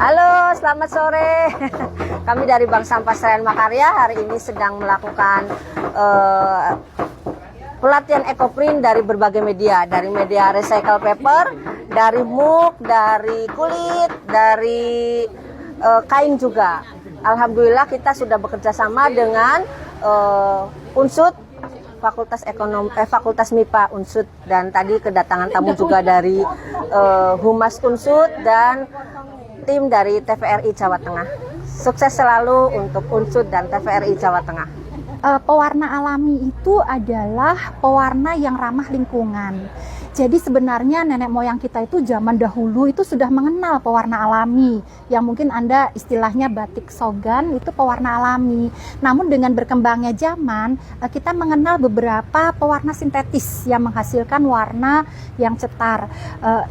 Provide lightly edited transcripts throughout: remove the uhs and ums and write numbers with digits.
Halo, selamat sore. Kami dari Bank Sampah Serean Makarya hari ini sedang melakukan pelatihan ekoprint dari berbagai media, dari media recycle paper, dari muk, dari kulit, dari kain juga. Alhamdulillah kita sudah bekerja sama dengan Unsud, Fakultas MIPA Unsud, dan tadi kedatangan tamu juga dari Humas Unsud dan tim dari TVRI Jawa Tengah. Sukses selalu untuk Unsud dan TVRI Jawa Tengah. Pewarna alami itu adalah pewarna yang ramah lingkungan. Jadi sebenarnya nenek moyang kita itu zaman dahulu itu sudah mengenal pewarna alami, yang mungkin Anda istilahnya batik sogan itu pewarna alami. Namun dengan berkembangnya zaman, kita mengenal beberapa pewarna sintetis yang menghasilkan warna yang cetar.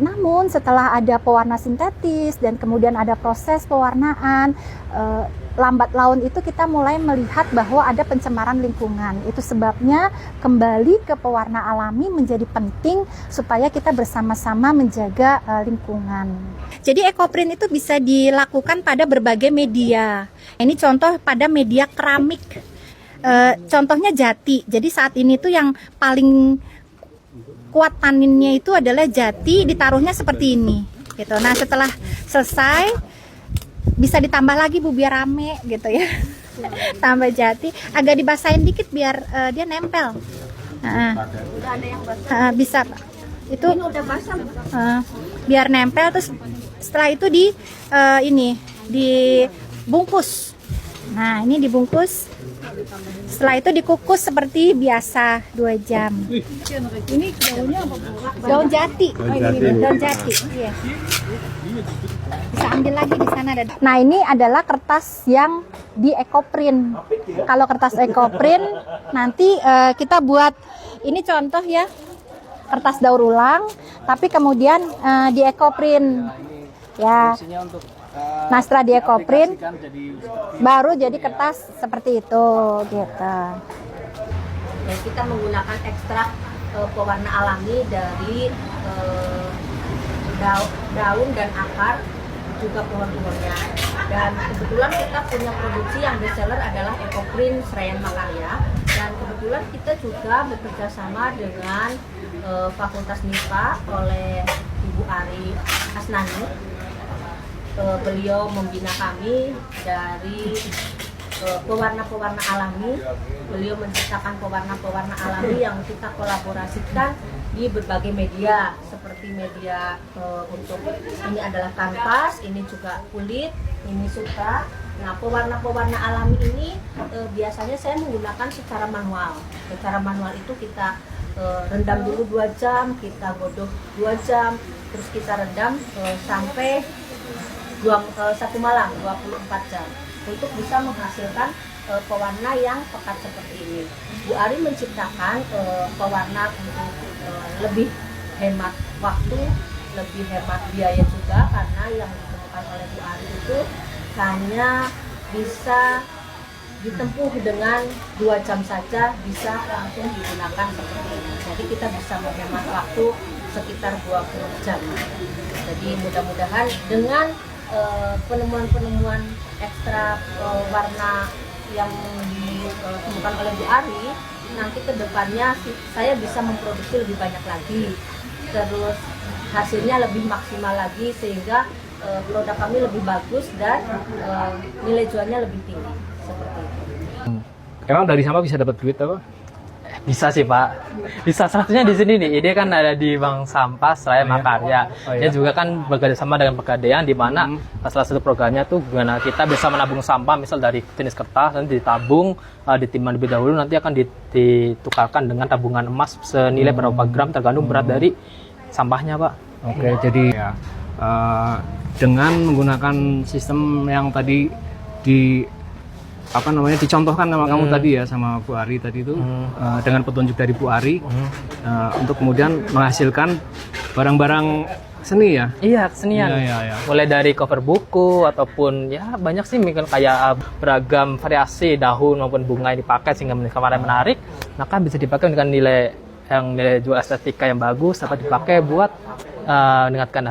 Namun setelah ada pewarna sintetis dan kemudian ada proses pewarnaan, lambat laun itu kita mulai melihat bahwa ada pencemaran lingkungan. Itu sebabnya kembali ke pewarna alami menjadi penting supaya kita bersama-sama menjaga lingkungan. Jadi ekoprint itu bisa dilakukan pada berbagai media. Ini contoh pada media keramik. Contohnya jati. Jadi saat ini tuh yang paling kuat taninnya itu adalah jati, ditaruhnya seperti ini. Gitu. Nah setelah selesai bisa ditambah lagi Bu biar rame gitu ya. Tambah jati, agak dibasahin dikit biar dia nempel. Udah ada yang basah. Bisa Pak. Itu ini udah basah. Biar nempel, terus setelah itu dibungkus. Nah, ini dibungkus. Setelah itu dikukus seperti biasa 2 jam. Ini daunnya apa Bu? Daun jati. Daun jati. Iya. Bisa ambil lagi di sana ada. Nah, ini adalah kertas yang di ekoprint. Kalau kertas ekoprint nanti kita buat ini contoh ya, kertas daur ulang, tapi kemudian di ekoprint ya. Nah, setelah di ekoprint baru jadi kertas seperti itu gitu. Dan kita menggunakan ekstrak pewarna alami dari daun dan akar, juga pohon-pohonnya. Dan kebetulan kita punya produksi yang best seller adalah ekoprint Serean Makarya, dan kebetulan kita juga bekerja sama dengan Fakultas MIPA oleh Ibu Ari Asnani. Beliau membina kami dari pewarna-pewarna alami. Beliau menciptakan pewarna-pewarna alami yang kita kolaborasikan di berbagai media, seperti media untuk ini adalah kanvas, ini juga kulit, ini sutra. Nah, pewarna-pewarna alami ini biasanya saya menggunakan secara manual. Secara manual itu kita rendam dulu 2 jam, kita godok 2 jam, terus kita rendam sampai 1 malam, 24 jam untuk bisa menghasilkan pewarna yang pekat seperti ini. Bu Ari menciptakan pewarna untuk lebih hemat waktu, lebih hemat biaya juga, karena yang ditemukan oleh Bu Ari itu hanya bisa ditempuh dengan 2 jam saja, bisa langsung digunakan seperti ini. Jadi kita bisa menghemat waktu sekitar 20 jam. Jadi mudah-mudahan dengan penemuan-penemuan ekstra warna yang ditemukan oleh Bu Ari, nanti ke depannya saya bisa memproduksi lebih banyak lagi, terus hasilnya lebih maksimal lagi, sehingga produk kami lebih bagus dan nilai jualnya lebih tinggi seperti itu. Emang dari sampah bisa dapat duit apa? Bisa sih Pak, bisa. Satunya di sini nih, ide kan ada di Bank Sampah Serean Makarya. Dia juga kan bekerja sama dengan Pegadaian, di mana salah satu programnya tuh gimana kita bisa menabung sampah, misal dari jenis kertas, nanti ditabung, ditimbang lebih dahulu, nanti akan ditukarkan dengan tabungan emas senilai berapa gram tergantung berat dari sampahnya Pak. Oke, jadi ya, dengan menggunakan sistem yang tadi dicontohkan sama kamu tadi ya, sama Bu Ari tadi itu, dengan petunjuk dari Bu Ari, untuk kemudian menghasilkan barang-barang seni ya? Iya, kesenian. Iya. Mulai dari cover buku ataupun ya banyak sih, mungkin kayak beragam variasi daun maupun bunga yang dipakai sehingga kemarin menarik. Maka bisa dipakai dengan nilai jual estetika yang bagus, dapat dipakai buat meningkatkan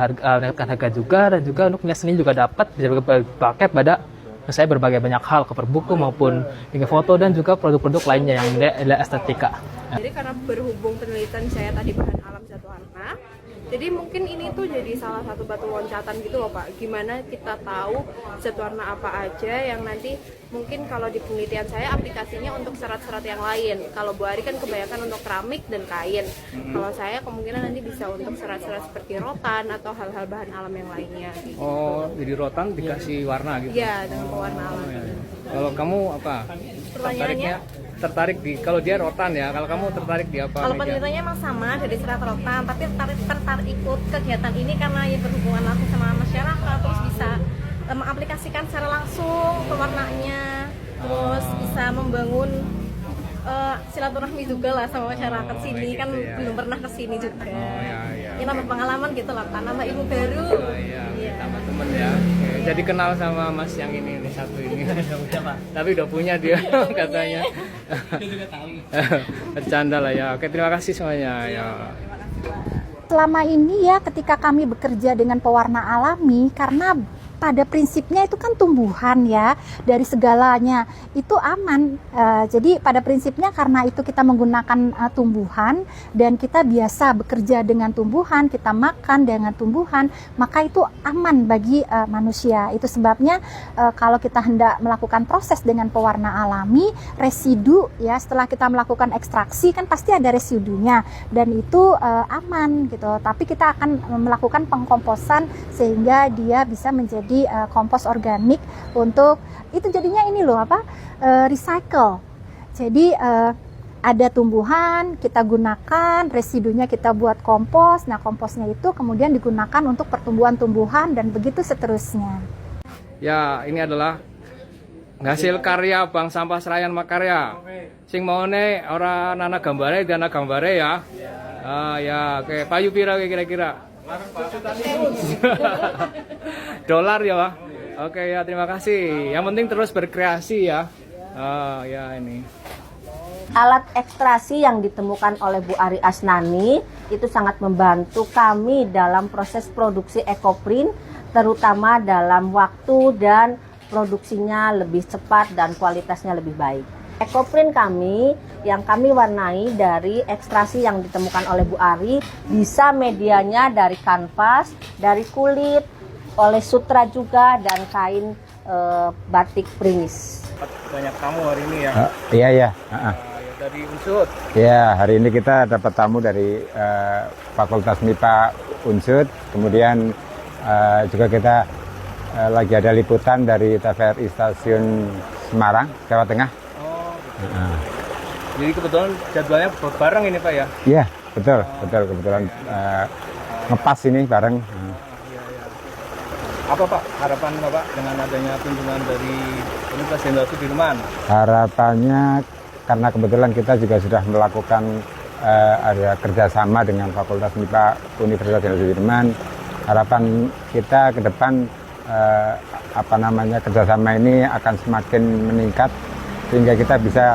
harga juga, dan juga untuk nilai seni juga dapat bisa dipakai pada saya berbagai banyak hal, cover buku maupun hingga foto dan juga produk-produk lainnya yang nilai estetika. Jadi karena berhubung penelitian saya tadi bahan alam zat warna, jadi mungkin ini tuh jadi salah satu batu loncatan gitu loh Pak. Gimana kita tahu zat warna apa aja yang nanti mungkin kalau di penelitian saya aplikasinya untuk serat-serat yang lain. Kalau Bu Ari kan kebanyakan untuk keramik dan kain. Kalau saya kemungkinan nanti bisa untuk serat-serat seperti rotan atau hal-hal bahan alam yang lainnya. Gitu. Oh, jadi rotan dikasih warna gitu? Iya, dengan pewarna alam. Kalau kamu apa? Pertanyaannya? Tertarik di, kalau dia rotan ya, kalau kamu tertarik di apa? Kalau meja? penelitiannya emang sama dari serat rotan, tapi tertarik ikut kegiatan ini karena ya berhubungan langsung sama masyarakat, terus bisa mengaplikasikan secara langsung pewarnanya, terus bisa membangun silaturahmi juga lah sama masyarakat sini, gitu kan ya. belum pernah ke sini juga. Iya. Ini nambah pengalaman gitu lah, Pak, nambah ilmu baru. Iya, tambah temen ya. Oke. Jadi kenal sama Mas yang ini nih, satu ini. Tapi udah punya dia katanya. Bercanda lah ya. Oke, terima kasih semuanya ya. Selama ini ya ketika kami bekerja dengan pewarna alami, karena pada prinsipnya itu kan tumbuhan ya, dari segalanya itu aman. Jadi pada prinsipnya karena itu kita menggunakan tumbuhan dan kita biasa bekerja dengan tumbuhan, kita makan dengan tumbuhan, maka itu aman bagi manusia. Itu sebabnya kalau kita hendak melakukan proses dengan pewarna alami, residu ya setelah kita melakukan ekstraksi kan pasti ada residunya dan itu aman gitu. Tapi kita akan melakukan pengkomposan sehingga dia bisa menjadi kompos organik untuk itu jadinya ini loh recycle. Jadi ada tumbuhan kita gunakan, residunya kita buat kompos. Nah komposnya itu kemudian digunakan untuk pertumbuhan tumbuhan dan begitu seterusnya. Ya, ini adalah hasil karya Bank Sampah Serayan Makarya. Sing maune ora nana gambare dan gambare ya. Ya, oke. Payu pira kira-kira? Dolar ya Pak. Oke ya, terima kasih. Yang penting terus berkreasi ya. Ya ini. Alat ekstraksi yang ditemukan oleh Bu Ari Asnani itu sangat membantu kami dalam proses produksi ekoprint, terutama dalam waktu dan produksinya lebih cepat dan kualitasnya lebih baik. Ekoprint kami yang kami warnai dari ekstraksi yang ditemukan oleh Bu Ari, bisa medianya dari kanvas, dari kulit, oleh sutra juga, dan kain batik primis. Banyak tamu hari ini ya. Iya. Dari Unsud. Ya, hari ini kita dapat tamu dari Fakultas MIPA Unsud. Kemudian juga kita lagi ada liputan dari TVRI Stasiun Semarang, Jawa Tengah. Jadi kebetulan jadwalnya bareng ini Pak ya? Iya, betul. Kebetulan ngepas ini bareng. Apa Pak harapan Bapak dengan adanya kunjungan dari Universitas Jenderal Sudirman? Harapannya karena kebetulan kita juga sudah melakukan ada kerjasama dengan Fakultas MIPA Universitas Jenderal Sudirman. Harapan kita ke depan kerjasama ini akan semakin meningkat sehingga kita bisa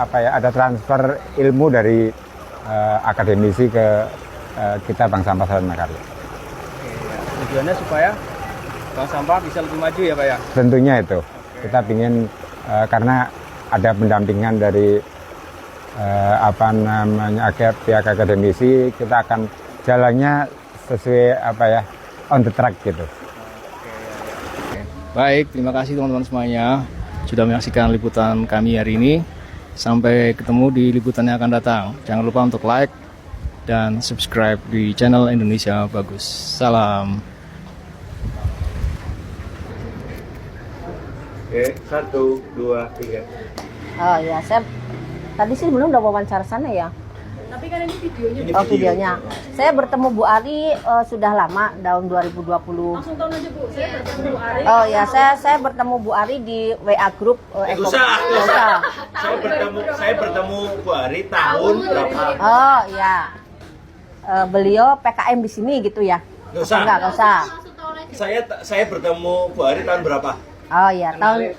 ada transfer ilmu dari akademisi ke kita Bank Sampah Serayan Makarya. Tujuannya supaya Bank Sampah bisa lebih maju ya Pak ya? Tentunya itu. Kita ingin karena ada pendampingan dari pihak akademisi, kita akan jalannya sesuai on the track gitu. Baik, terima kasih teman-teman semuanya sudah menyaksikan liputan kami hari ini. Sampai ketemu di liputan yang akan datang. Jangan lupa untuk like dan subscribe di channel Indonesia Bagus. Salam. Oke, 1, 2, 3. Oh ya, saya tadi sih belum udah wawancara sana ya. Tapi kan ini videonya. Oh videonya. Saya bertemu Bu Ari sudah lama, tahun 2020. Langsung tahun aja Bu, saya bertemu Bu Ari. Oh ya, saya bertemu Bu Ari di WA Group. Usah. Saya bertemu Bu Ari tahun berapa? Oh ya, beliau PKM di sini gitu ya? Nggak usah. Saya bertemu Bu Ari tahun berapa? Oh ya, tahun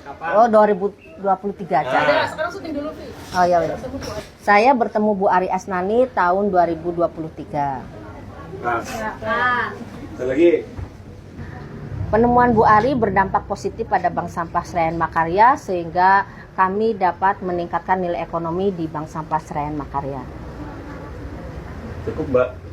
2023 aja. Sekarang syuting dulu, Vi. Oh ya, saya bertemu Bu Ari Asnani tahun 2023. Nah, Nah, ada lagi. penemuan Bu Ari berdampak positif pada Bank Sampah Senayan Makarya sehingga kami dapat meningkatkan nilai ekonomi di Bank Sampah Senayan Makarya. Cukup, Mbak.